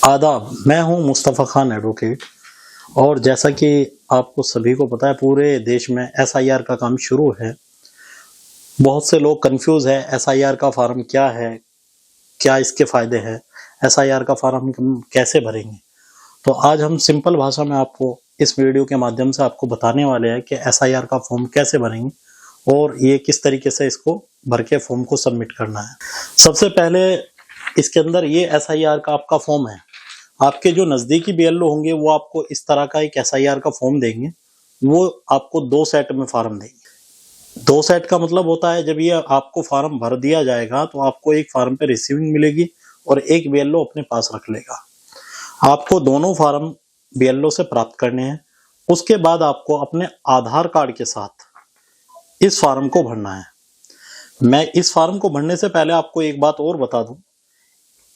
आदाब, मैं हूं मुस्तफ़ा खान एडवोकेट। और जैसा कि आपको सभी को पता है, पूरे देश में एसआईआर का काम शुरू है। बहुत से लोग कंफ्यूज है, एसआईआर का फॉर्म क्या है, क्या इसके फायदे हैं, एसआईआर का फॉर्म हम कैसे भरेंगे। तो आज हम सिंपल भाषा में आपको इस वीडियो के माध्यम से आपको बताने वाले हैं कि एसआईआर का फॉर्म कैसे भरेंगे और ये किस तरीके से इसको भर के फॉर्म को सबमिट करना है। सबसे पहले इसके अंदर ये एसआईआर का आपका फॉर्म है। आपके जो नजदीकी बीएलओ होंगे वो आपको इस तरह का एक एसआईआर का फॉर्म देंगे। वो आपको 2 सेट में फॉर्म देंगे। 2 सेट का मतलब होता है, जब ये आपको फॉर्म भर दिया जाएगा तो आपको एक फॉर्म पे रिसीविंग मिलेगी और एक बीएलओ अपने पास रख लेगा। आपको दोनों फॉर्म बीएलओ से प्राप्त करने हैं। उसके बाद आपको अपने आधार कार्ड के साथ इस फॉर्म को भरना है। मैं इस फॉर्म को भरने से पहले आपको एक बात और बता दूं,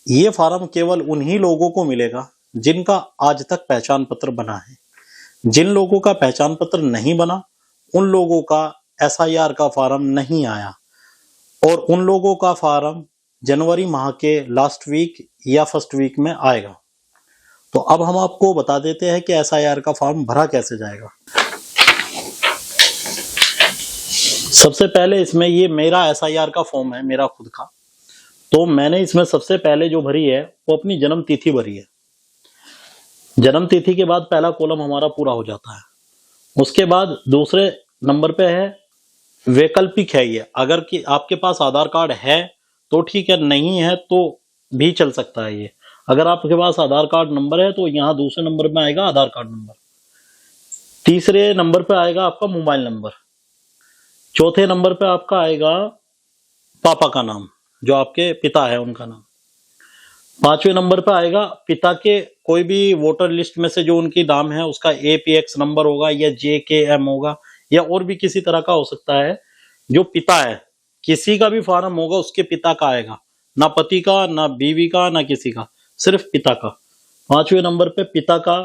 ये फॉर्म केवल उन्हीं लोगों को मिलेगा जिनका आज तक पहचान पत्र बना है। जिन लोगों का पहचान पत्र नहीं बना, उन लोगों का एसआईआर का फॉर्म नहीं आया और उन लोगों का फॉर्म जनवरी माह के लास्ट वीक या फर्स्ट वीक में आएगा। तो अब हम आपको बता देते हैं कि एसआईआर का फॉर्म भरा कैसे जाएगा। सबसे पहले इसमें ये मेरा एसआईआर का फॉर्म है, मेरा खुद का। तो मैंने इसमें सबसे पहले जो भरी है वो अपनी जन्म तिथि भरी है। जन्म तिथि के बाद पहला कॉलम हमारा पूरा हो जाता है। उसके बाद दूसरे नंबर पे है वैकल्पिक है ये। अगर कि आपके पास आधार कार्ड है तो ठीक है, नहीं है तो भी चल सकता है ये। अगर आपके पास आधार कार्ड नंबर है तो यहाँ दूसरे नंबर में आएगा आधार कार्ड नंबर। तीसरे नंबर पे आएगा आपका मोबाइल नंबर। चौथे नंबर पे आपका आएगा पापा का नाम, जो आपके पिता है उनका नाम। 5वें नंबर पे आएगा पिता के कोई भी वोटर लिस्ट में से जो उनकी नाम है उसका एपीएक्स नंबर होगा या जेकेएम होगा या और भी किसी तरह का हो सकता है। जो पिता है, किसी का भी फॉर्म होगा उसके पिता का आएगा, ना पति का, ना बीवी का, ना किसी का, सिर्फ पिता का। 5वें नंबर पे पिता का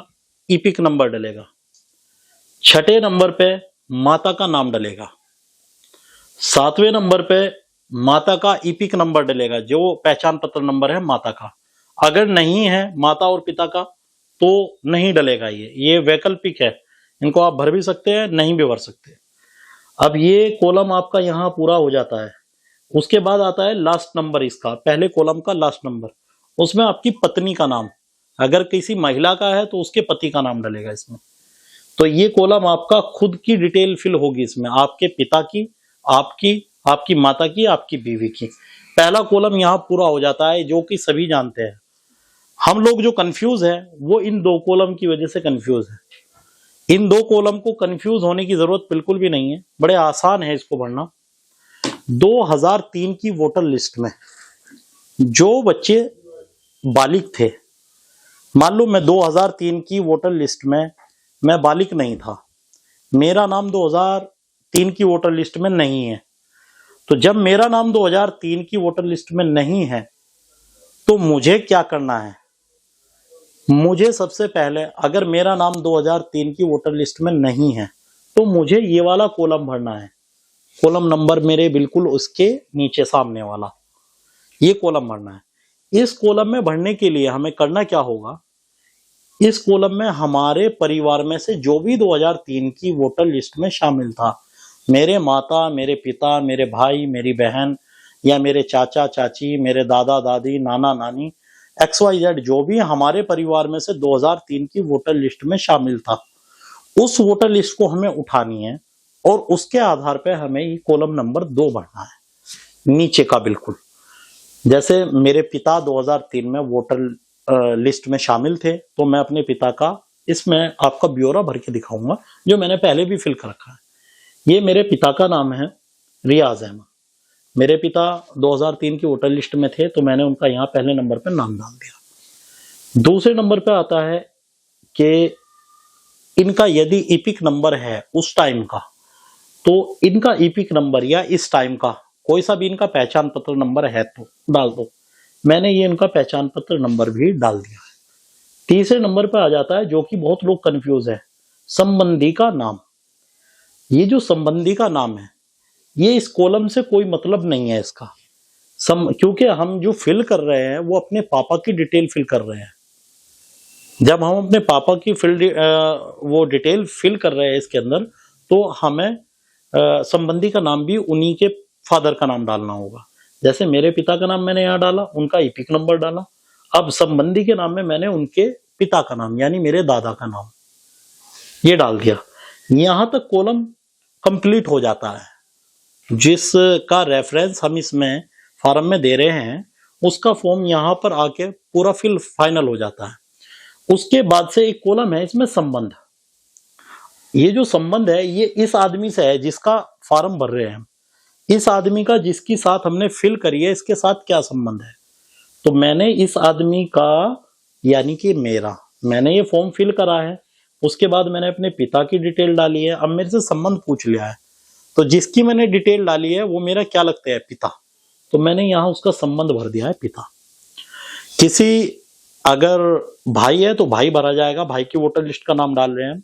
ईपिक नंबर डलेगा। 6ठे नंबर पे माता का नाम डलेगा। 7वें नंबर पे माता का ईपिक नंबर डलेगा, जो पहचान पत्र नंबर है माता का। अगर नहीं है माता और पिता का तो नहीं डलेगा। ये वैकल्पिक है, इनको आप भर भी सकते हैं, नहीं भी भर सकते। अब ये कॉलम आपका यहाँ पूरा हो जाता है। उसके बाद आता है लास्ट नंबर, इसका पहले कॉलम का लास्ट नंबर। उसमें आपकी पत्नी का नाम, अगर किसी महिला का है तो उसके पति का नाम डलेगा इसमें। तो ये कॉलम आपका खुद की डिटेल फिल होगी इसमें, आपके पिता की, आपकी माता की, आपकी बीवी की। पहला कॉलम यहाँ पूरा हो जाता है, जो कि सभी जानते हैं। हम लोग जो कंफ्यूज है वो इन 2 कॉलम की वजह से कंफ्यूज है। इन 2 कॉलम को कंफ्यूज होने की जरूरत बिल्कुल भी नहीं है, बड़े आसान है इसको भरना। 2003 की वोटर लिस्ट में जो बच्चे बालिग थे, मान लो मैं 2003 की वोटर लिस्ट में मैं बालिग नहीं था, मेरा नाम 2003 की वोटर लिस्ट में नहीं है। तो जब मेरा नाम 2003 की वोटर लिस्ट में नहीं है तो मुझे क्या करना है? मुझे सबसे पहले, अगर मेरा नाम 2003 की वोटर लिस्ट में नहीं है तो मुझे ये वाला कॉलम भरना है। कॉलम नंबर मेरे बिल्कुल उसके नीचे सामने वाला, ये कॉलम भरना है। इस कॉलम में भरने के लिए हमें करना क्या होगा? इस कॉलम में हमारे परिवार में से जो भी 2003 की वोटर लिस्ट में शामिल था, मेरे माता, मेरे पिता, मेरे भाई, मेरी बहन या मेरे चाचा चाची, मेरे दादा दादी, नाना नानी, XYZ, जो भी हमारे परिवार में से 2003 की वोटर लिस्ट में शामिल था, उस वोटर लिस्ट को हमें उठानी है और उसके आधार पर हमें ये कॉलम नंबर 2 भरना है, नीचे का बिल्कुल। जैसे मेरे पिता 2003 में वोटर लिस्ट में शामिल थे, तो मैं अपने पिता का इसमें आपका ब्यौरा भर के दिखाऊंगा, जो मैंने पहले भी फिल कर रखा है। ये मेरे पिता का नाम है रियाज अहमद। मेरे पिता 2003 की वोटर लिस्ट में थे तो मैंने उनका यहाँ पहले नंबर पर नाम डाल दिया। दूसरे नंबर पे आता है कि इनका यदि ईपिक नंबर है उस टाइम का, तो इनका ईपिक नंबर या इस टाइम का कोई सा भी इनका पहचान पत्र नंबर है तो डाल दो। मैंने ये इनका पहचान पत्र नंबर भी डाल दिया है। तीसरे नंबर पे आ जाता है, जो कि बहुत लोग कंफ्यूज है, संबंधी का नाम। ये जो संबंधी का नाम है, ये इस कॉलम से कोई मतलब नहीं है इसका। क्योंकि हम जो फिल कर रहे हैं वो अपने पापा की डिटेल फिल कर रहे हैं। जब हम अपने पापा की वो डिटेल फिल कर रहे हैं इसके अंदर, तो हमें संबंधी का नाम भी उन्हीं के फादर का नाम डालना होगा। जैसे मेरे पिता का नाम मैंने यहाँ डाला, उनका ईपिक नंबर डाला। अब संबंधी के नाम में मैंने उनके पिता का नाम यानी मेरे दादा का नाम ये डाल दिया। यहां तक कॉलम कंप्लीट हो जाता है। जिसका रेफरेंस हम इसमें फॉर्म में दे रहे हैं उसका फॉर्म यहां पर आके पूरा फिल फाइनल हो जाता है। उसके बाद से एक कॉलम है इसमें संबंध। ये जो संबंध है ये इस आदमी से है जिसका फॉर्म भर रहे हैं। इस आदमी का जिसकी साथ हमने फिल करी है इसके साथ क्या संबंध है। तो मैंने इस आदमी का यानी कि मैंने ये फॉर्म फिल करा है। उसके बाद मैंने अपने पिता की डिटेल डाली है। अब मेरे से संबंध पूछ लिया है तो जिसकी मैंने डिटेल डाली है वो मेरा क्या लगता है, पिता। तो मैंने यहां उसका संबंध भर दिया है पिता। किसी अगर भाई है तो भाई भरा जाएगा, भाई की वोटर लिस्ट का नाम डाल रहे हैं।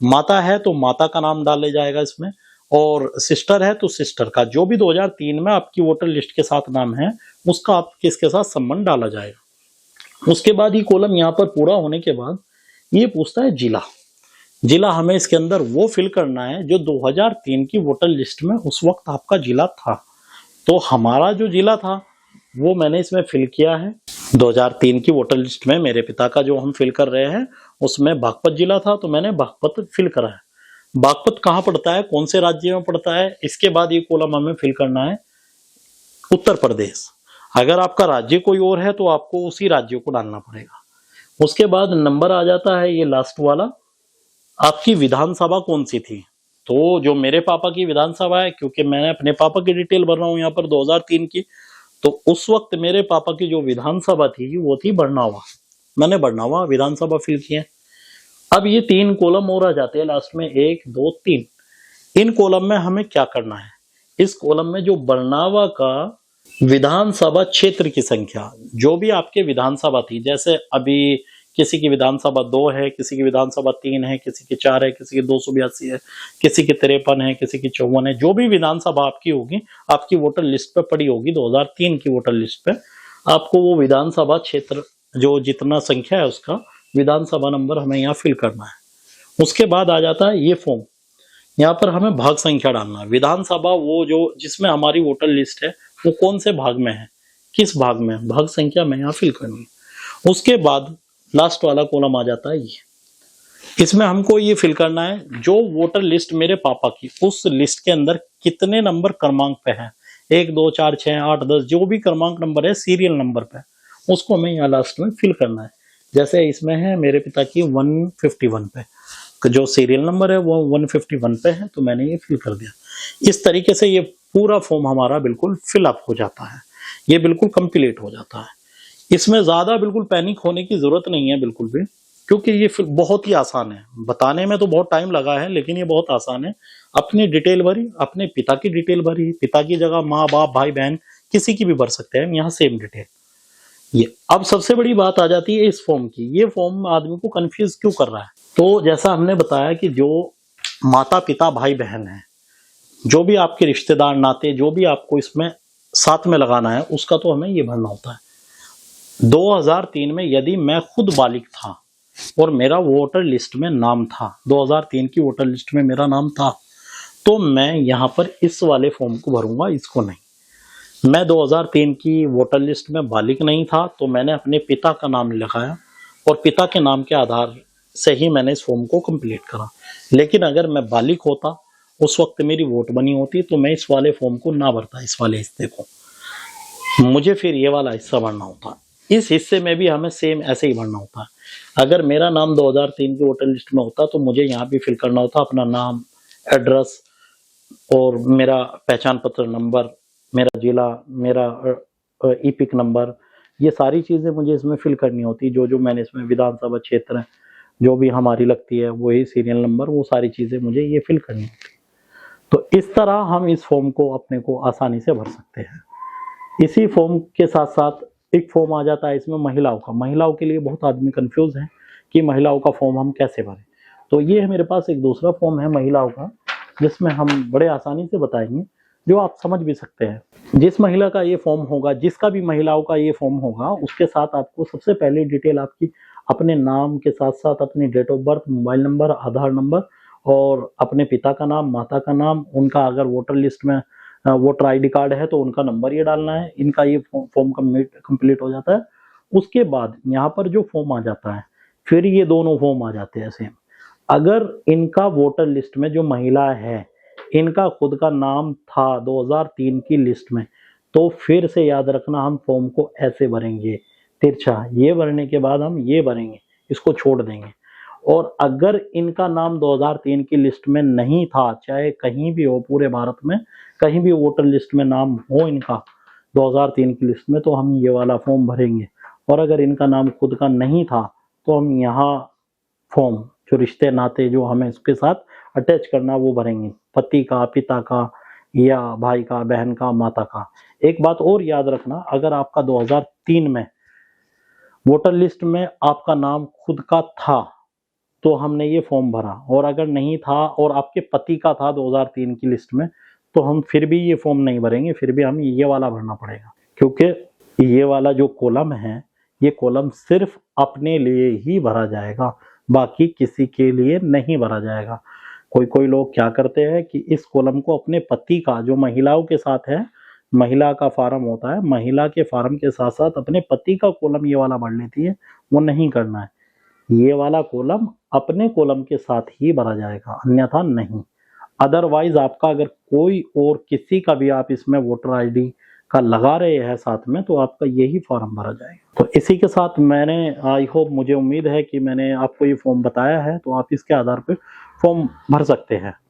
माता है तो माता का नाम डाले जाएगा इसमें, और सिस्टर है तो सिस्टर का, जो भी 2003 में आपकी वोटर लिस्ट के साथ नाम है उसका आप किसके साथ संबंध डाला जाएगा। उसके बाद ये कॉलम यहाँ पर पूरा होने के बाद ये पूछता है जिला हमें इसके अंदर वो फिल करना है जो 2003 की वोटर लिस्ट में उस वक्त आपका जिला था। तो हमारा जो जिला था वो मैंने इसमें फिल किया है। 2003 की वोटर लिस्ट में मेरे पिता का जो हम फिल कर रहे हैं उसमें बागपत जिला था, तो मैंने बागपत फिल करा है। बागपत कहाँ पड़ता है, कौन से राज्य में पड़ता है, इसके बाद ये कॉलम हमें फिल करना है उत्तर प्रदेश। अगर आपका राज्य कोई और है तो आपको उसी राज्य को डालना पड़ेगा। उसके बाद नंबर आ जाता है ये लास्ट वाला, आपकी विधानसभा कौन सी थी। तो जो मेरे पापा की विधानसभा है, क्योंकि मैंने अपने पापा की डिटेल भर रहा हूँ यहाँ पर 2003 की, तो उस वक्त मेरे पापा की जो विधानसभा थी वो थी बरनावा। मैंने बरनावा विधानसभा फिल किया। अब ये 3 कॉलम और आ जाते हैं लास्ट में, 1 2 3। इन कॉलम में हमें क्या करना है, इस कॉलम में जो बरनावा का विधानसभा क्षेत्र की संख्या, जो भी आपके विधानसभा थी, जैसे अभी किसी की विधानसभा 2 है, किसी की विधानसभा 3 है, किसी की 4 है, किसी की 282 है, किसी की 53 है, किसी की 54 है, जो भी विधानसभा आपकी होगी आपकी वोटर लिस्ट पे पड़ी होगी 2003 की वोटर लिस्ट पे, आपको वो विधानसभा क्षेत्र जो जितना संख्या है उसका विधानसभा नंबर हमें यहाँ फिल करना है। उसके बाद आ जाता है ये फॉर्म, यहाँ पर हमें भाग संख्या डालना है। विधानसभा वो जो जिसमें हमारी वोटर लिस्ट है वो कौन से भाग में है, किस भाग में है, भाग संख्या में यहाँ फिल करनी है। उसके बाद लास्ट वाला कॉलम आ जाता है ये, इसमें हमको ये फिल करना है जो वोटर लिस्ट मेरे पापा की, उस लिस्ट के अंदर कितने नंबर क्रमांक पे है, 1 2 4 6 8 10 जो भी क्रमांक नंबर है सीरियल नंबर पे, उसको हमें यहाँ लास्ट में फिल करना है। जैसे इसमें है मेरे पिता की 151 पे, जो सीरियल नंबर है वो 151 पे है, तो मैंने ये फिल कर दिया। इस तरीके से ये पूरा फॉर्म हमारा बिल्कुल फिलअप हो जाता है, ये बिल्कुल कंप्लीट हो जाता है। इसमें ज्यादा बिल्कुल पैनिक होने की जरूरत नहीं है बिल्कुल भी, क्योंकि ये बहुत ही आसान है। बताने में तो बहुत टाइम लगा है लेकिन ये बहुत आसान है। अपनी डिटेल भरी, अपने पिता की डिटेल भरी, पिता की जगह माँ बाप भाई बहन किसी की भी भर सकते हैं यहाँ सेम डिटेल। ये अब सबसे बड़ी बात आ जाती है इस फॉर्म की। ये फॉर्म आदमी को कंफ्यूज क्यों कर रहा है, तो जैसा हमने बताया कि जो माता पिता भाई बहन है, जो भी आपके रिश्तेदार नाते, जो भी आपको इसमें साथ में लगाना है उसका तो हमें ये भरना होता है। 2003 में यदि मैं खुद बालिग था और मेरा वोटर लिस्ट में नाम था, 2003 की वोटर लिस्ट में मेरा नाम था, तो मैं यहाँ पर इस वाले फॉर्म को भरूंगा, इसको नहीं। मैं 2003 की वोटर लिस्ट में बालिग नहीं था तो मैंने अपने पिता का नाम लगाया और पिता के नाम के आधार से ही मैंने इस फॉर्म को कंप्लीट करा। लेकिन अगर मैं बालिग होता, उस वक्त मेरी वोट बनी होती, तो मैं इस वाले फॉर्म को ना भरता, इस वाले हिस्से को, मुझे फिर ये वाला हिस्सा भरना होता। इस हिस्से में भी हमें सेम ऐसे ही भरना होता है। अगर मेरा नाम 2003 की वोटर लिस्ट में होता तो मुझे यहाँ भी फिल करना होता अपना नाम, एड्रेस और मेरा पहचान पत्र नंबर, मेरा जिला, मेरा ईपिक नंबर, ये सारी चीजें मुझे इसमें फिल करनी होती। जो जो मैंने इसमें विधानसभा क्षेत्र जो भी हमारी लगती है वही सीरियल नंबर, वो सारी चीजें मुझे ये फिल करनी होती। तो इस तरह हम इस फॉर्म को अपने को आसानी से भर सकते हैं। इसी फॉर्म के साथ साथ एक फॉर्म आ जाता है इसमें महिलाओं का। महिलाओं के लिए बहुत आदमी कंफ्यूज है कि महिलाओं का फॉर्म हम कैसे भरें। तो ये है मेरे पास एक दूसरा फॉर्म है महिलाओं का, जिसमें हम बड़े आसानी से बताएंगे, जो आप समझ भी सकते हैं। जिस महिला का ये फॉर्म होगा, जिसका भी महिलाओं का ये फॉर्म होगा, उसके साथ आपको सबसे पहले डिटेल आपकी अपने नाम के साथ साथ अपनी date of birth, mobile number, Aadhaar number और अपने पिता का नाम, माता का नाम, उनका अगर वोटर लिस्ट में वोटर आईडी कार्ड है तो उनका नंबर ये डालना है। इनका ये फॉर्म कंप्लीट हो जाता है। उसके बाद यहाँ पर जो फॉर्म आ जाता है, फिर ये दोनों फॉर्म आ जाते हैं सेम। अगर इनका वोटर लिस्ट में जो महिला है, इनका खुद का नाम था 2003 की लिस्ट में, तो फिर से याद रखना हम फॉर्म को ऐसे भरेंगे, तिरछा ये भरने के बाद हम ये भरेंगे, इसको छोड़ देंगे। और अगर इनका नाम 2003 की लिस्ट में नहीं था, चाहे कहीं भी हो पूरे भारत में, कहीं भी वोटर लिस्ट में नाम हो इनका 2003 की लिस्ट में, तो हम ये वाला फॉर्म भरेंगे। और अगर इनका नाम खुद का नहीं था तो हम यहाँ फॉर्म जो रिश्ते नाते जो हमें इसके साथ अटैच करना वो भरेंगे, पति का, पिता का, या भाई का, बहन का, माता का। एक बात और याद रखना, अगर आपका 2003 में वोटर लिस्ट में आपका नाम खुद का था तो हमने ये फॉर्म भरा, और अगर नहीं था और आपके पति का था 2003 की लिस्ट में, तो हम फिर भी ये फॉर्म नहीं भरेंगे, फिर भी हमें ये वाला भरना पड़ेगा। क्योंकि ये वाला जो कॉलम है, ये कॉलम सिर्फ अपने लिए ही भरा जाएगा, बाकी किसी के लिए नहीं भरा जाएगा। कोई लोग क्या करते हैं कि इस कॉलम को अपने पति का, जो महिलाओं के साथ है, महिला का फार्म होता है, महिला के फार्म के साथ साथ अपने पति का कॉलम ये वाला भर लेती है। वो नहीं करना है, ये वाला कॉलम अपने कॉलम के साथ ही भरा जाएगा, अन्यथा नहीं। अदरवाइज आपका अगर कोई और किसी का भी आप इसमें वोटर आईडी का लगा रहे हैं साथ में, तो आपका यही फॉर्म भरा जाएगा। तो इसी के साथ मैंने, आई होप, मुझे उम्मीद है कि मैंने आपको ये फॉर्म बताया है, तो आप इसके आधार पर फॉर्म भर सकते हैं।